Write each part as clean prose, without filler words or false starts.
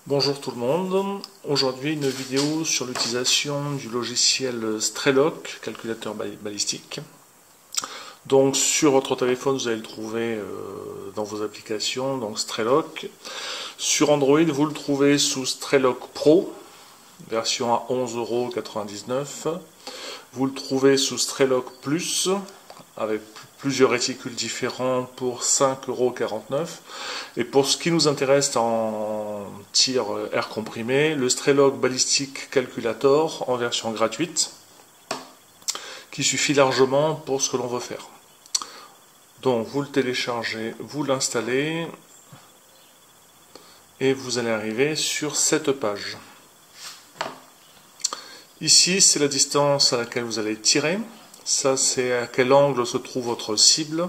Bonjour tout le monde, aujourd'hui une vidéo sur l'utilisation du logiciel Strelok, calculateur balistique. Donc sur votre téléphone vous allez le trouver dans vos applications, donc Strelok. Sur Android vous le trouvez sous Strelok Pro, version à 11,99 €. Vous le trouvez sous Strelok Plus, avec plusieurs réticules différents pour 5,49 €. Et pour ce qui nous intéresse en tir air comprimé, le Strelok Ballistic Calculator en version gratuite, qui suffit largement pour ce que l'on veut faire. Donc vous le téléchargez, vous l'installez, et vous allez arriver sur cette page. Ici, c'est la distance à laquelle vous allez tirer. Ça, c'est à quel angle se trouve votre cible.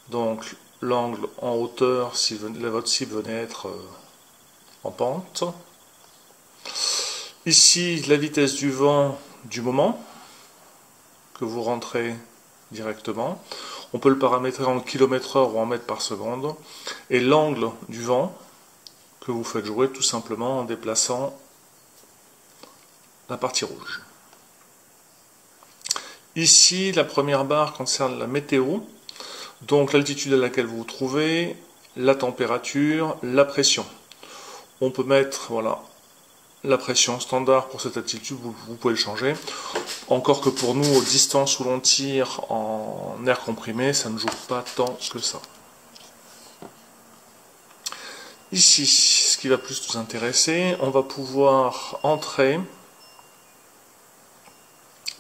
Donc, l'angle en hauteur, si votre cible venait être en pente. Ici, la vitesse du vent du moment, que vous rentrez directement. On peut le paramétrer en km/h ou en mètres par seconde. Et l'angle du vent, que vous faites jouer tout simplement en déplaçant la partie rouge. Ici, la première barre concerne la météo, donc l'altitude à laquelle vous vous trouvez, la température, la pression. On peut mettre la pression standard pour cette altitude, vous pouvez le changer. Encore que pour nous, aux distances où l'on tire en air comprimé, ça ne joue pas tant que ça. Ici, ce qui va plus nous intéresser, on va pouvoir entrer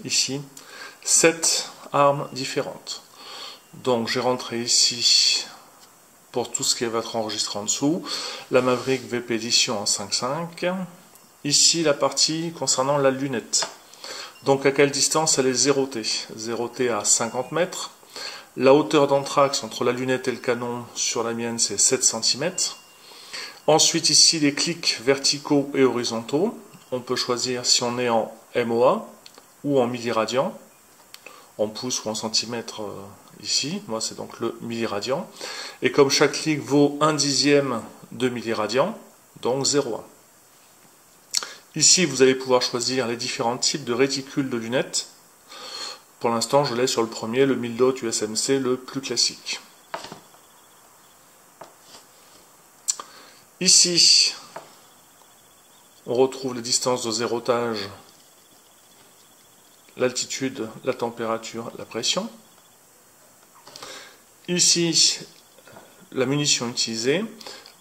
ici 7 armes différentes. Donc j'ai rentré ici, pour tout ce qui va être enregistré en dessous, la Maverick VP Edition en 5.5. Ici la partie concernant la lunette. Donc à quelle distance elle est 0T? 0T à 50 mètres. La hauteur d'anthrax entre la lunette et le canon sur la mienne c'est 7 cm. Ensuite ici les clics verticaux et horizontaux. On peut choisir si on est en MOA ou en milliradian, en pouces ou en centimètres ici. Moi c'est donc le milliradian. Et comme chaque clic vaut 1/10 de milliradian, donc 0,1. Ici vous allez pouvoir choisir les différents types de réticules de lunettes. Pour l'instant je l'ai sur le premier, le 1000 dot USMC, le plus classique. Ici on retrouve les distances de zérotage, l'altitude, la température, la pression. Ici, la munition utilisée.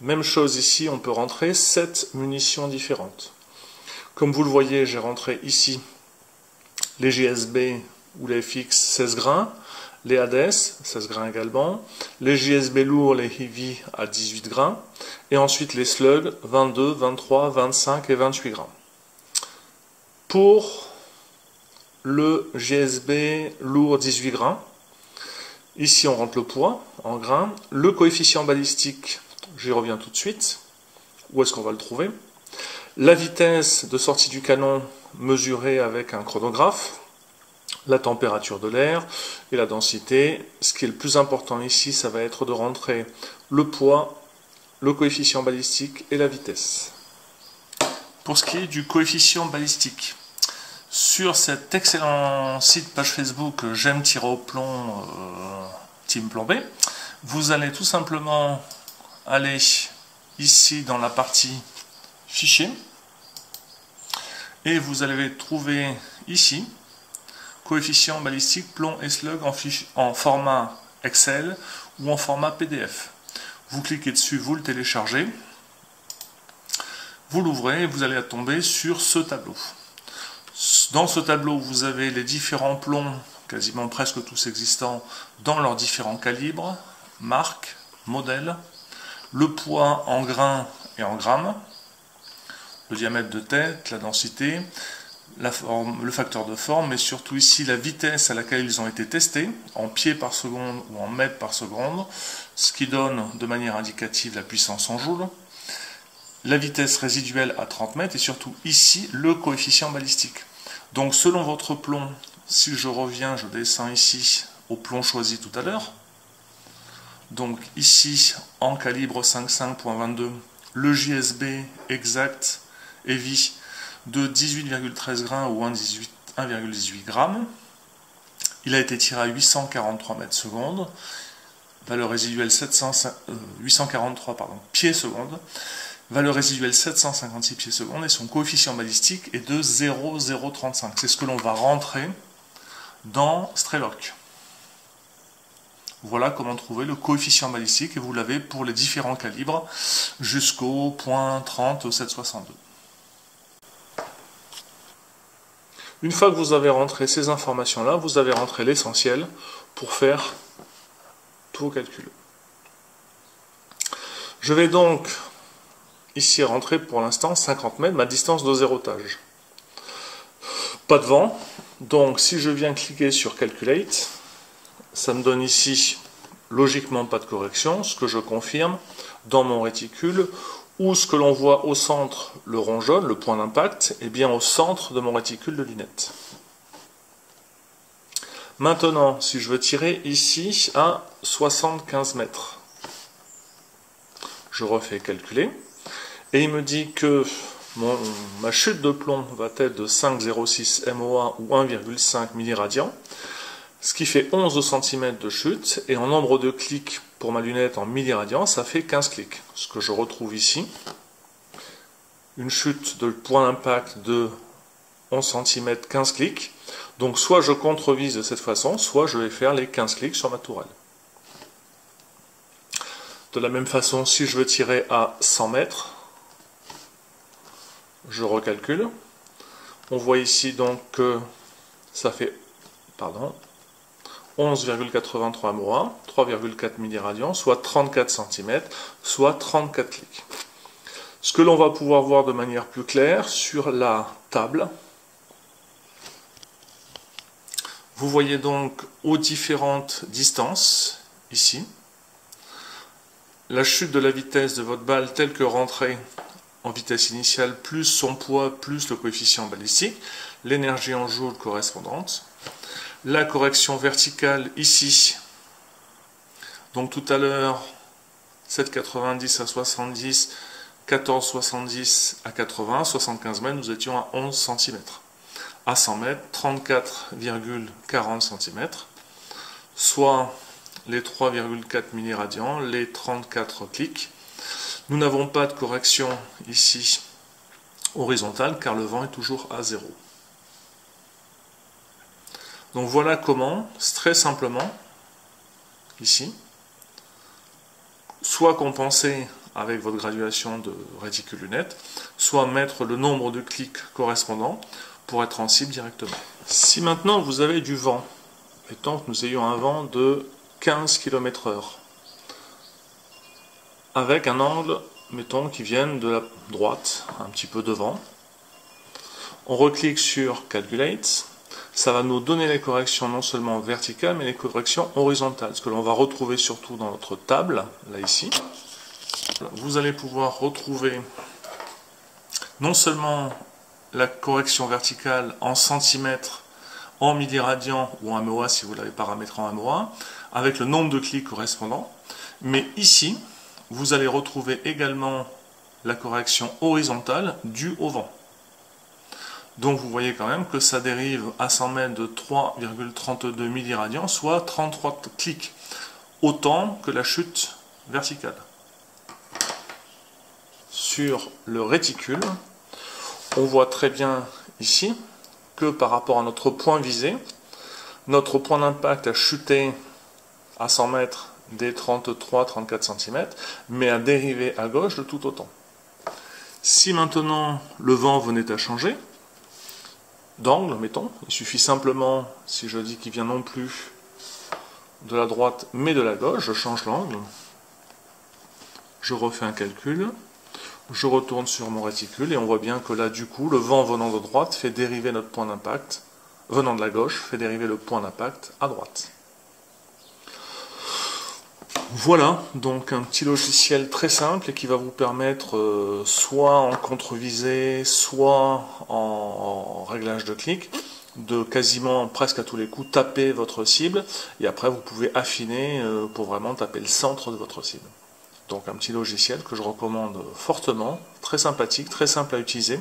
Même chose ici, on peut rentrer 7 munitions différentes. Comme vous le voyez, j'ai rentré ici les GSB ou les FX 16 grains, les ADS 16 grains également, les GSB lourds, les Heavy à 18 grains, et ensuite les Slug 22, 23, 25 et 28 grains. Pour le GSB lourd 18 grains, ici on rentre le poids en grains, le coefficient balistique, j'y reviens tout de suite, où est-ce qu'on va le trouver, la vitesse de sortie du canon mesurée avec un chronographe, la température de l'air et la densité. Ce qui est le plus important ici, ça va être de rentrer le poids, le coefficient balistique et la vitesse. Pour ce qui est du coefficient balistique, sur cet excellent site page Facebook J'aime tirer au plomb Team Plombé, vous allez tout simplement aller ici dans la partie fichier et vous allez trouver ici coefficient balistique plomb et slug en format Excel ou en format PDF. Vous cliquez dessus, vous le téléchargez, vous l'ouvrez et vous allez tomber sur ce tableau. Dans ce tableau, vous avez les différents plombs, quasiment presque tous existants, dans leurs différents calibres, marques, modèles, le poids en grains et en grammes, le diamètre de tête, la densité, la forme, le facteur de forme, mais surtout ici la vitesse à laquelle ils ont été testés, en pieds par seconde ou en mètres par seconde, ce qui donne de manière indicative la puissance en joules, la vitesse résiduelle à 30 mètres et surtout ici le coefficient balistique. Donc selon votre plomb, si je reviens, je descends ici au plomb choisi tout à l'heure, donc ici en calibre 5.5.22 le JSB exact EVI de 18,13 grains ou 1,18 grammes. Il a été tiré à 843 mètres secondes, valeur résiduelle 843 pieds secondes, valeur résiduelle 756 pieds secondes, et son coefficient balistique est de 0,035. C'est ce que l'on va rentrer dans Strelok. Voilà comment trouver le coefficient balistique, et vous l'avez pour les différents calibres jusqu'au point 30 762. Une fois que vous avez rentré ces informations-là, vous avez rentré l'essentiel pour faire tous vos calculs. Je vais donc ici rentrer pour l'instant 50 mètres, ma distance de zérotage. Pas de vent, donc si je viens cliquer sur Calculate, ça me donne ici logiquement pas de correction, ce que je confirme dans mon réticule, ou ce que l'on voit au centre, le rond jaune, le point d'impact, est bien au centre de mon réticule de lunettes. Maintenant, si je veux tirer ici à 75 mètres, je refais calculer, et il me dit que ma chute de plomb va être de 5,06 MOA ou 1,5 milliradian, ce qui fait 11 cm de chute, et en nombre de clics pour ma lunette en milliradian, ça fait 15 clics. Ce que je retrouve ici, une chute de point d'impact de 11 cm, 15 clics. Donc soit je contrevise de cette façon, soit je vais faire les 15 clics sur ma tourelle. De la même façon, si je veux tirer à 100 mètres, je recalcule. On voit ici donc que ça fait 11,83 MOA, 3,4 milliradians, soit 34 cm, soit 34 clics. Ce que l'on va pouvoir voir de manière plus claire sur la table, vous voyez donc aux différentes distances, ici, la chute de la vitesse de votre balle telle que rentrée en vitesse initiale, plus son poids, plus le coefficient balistique, l'énergie en joules correspondante, la correction verticale ici, donc tout à l'heure, 7,90 à 70, 14,70 à 80, 75 mètres, nous étions à 11 cm. À 100 mètres, 34,40 cm, soit les 3,4 milliradians, les 34 clics. Nous n'avons pas de correction ici horizontale car le vent est toujours à 0. Donc voilà comment, très simplement, ici, soit compenser avec votre graduation de réticule lunette, soit mettre le nombre de clics correspondant pour être en cible directement. Si maintenant vous avez du vent, mettons que nous ayons un vent de 15 km/h, avec un angle, mettons, qui vienne de la droite, un petit peu devant, on reclique sur Calculate, ça va nous donner les corrections non seulement verticales, mais les corrections horizontales, ce que l'on va retrouver surtout dans notre table, là ici. Vous allez pouvoir retrouver non seulement la correction verticale en centimètres, en milliradians ou en MOA si vous l'avez paramétré en MOA, avec le nombre de clics correspondant, mais ici, vous allez retrouver également la correction horizontale due au vent. Donc vous voyez quand même que ça dérive à 100 mètres de 3,32 milliradians, soit 33 clics, autant que la chute verticale. Sur le réticule, on voit très bien ici que par rapport à notre point visé, notre point d'impact a chuté à 100 mètres des 33-34 cm, mais a dérivé à gauche de tout autant. Si maintenant le vent venait à changer d'angle, mettons, il suffit simplement, si je dis qu'il vient non plus de la droite mais de la gauche, je change l'angle, je refais un calcul, je retourne sur mon réticule et on voit bien que là du coup le vent venant de droite fait dériver notre point d'impact, venant de la gauche fait dériver le point d'impact à droite. Voilà donc un petit logiciel très simple et qui va vous permettre soit en contre-visée, soit en réglage de clic, de quasiment presque à tous les coups taper votre cible et après vous pouvez affiner pour vraiment taper le centre de votre cible. Donc un petit logiciel que je recommande fortement, très sympathique, très simple à utiliser,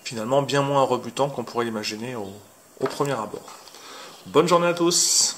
finalement bien moins rebutant qu'on pourrait l'imaginer au premier abord. Bonne journée à tous!